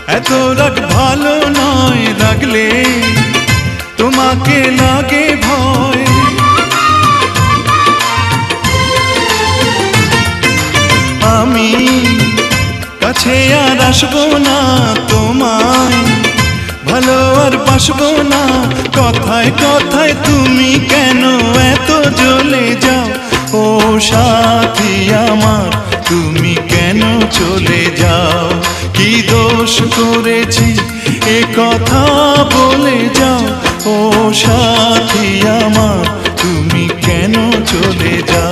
এত রাগ ভালো নয়, রাগলে তোমাকে লাগে ভয়। আমি কাছে আর আসবো না, তোমায় ভালো আর বাসবো না। কথায় কথায় তুমি কেন এত জ্বলে যাও? ও সাথী আমার, তুমি কেন চলে যাও? কি দোষ করেছি এ কথা বলে যাও? ও সাথী আমার, তুমি কেন চলে যাও?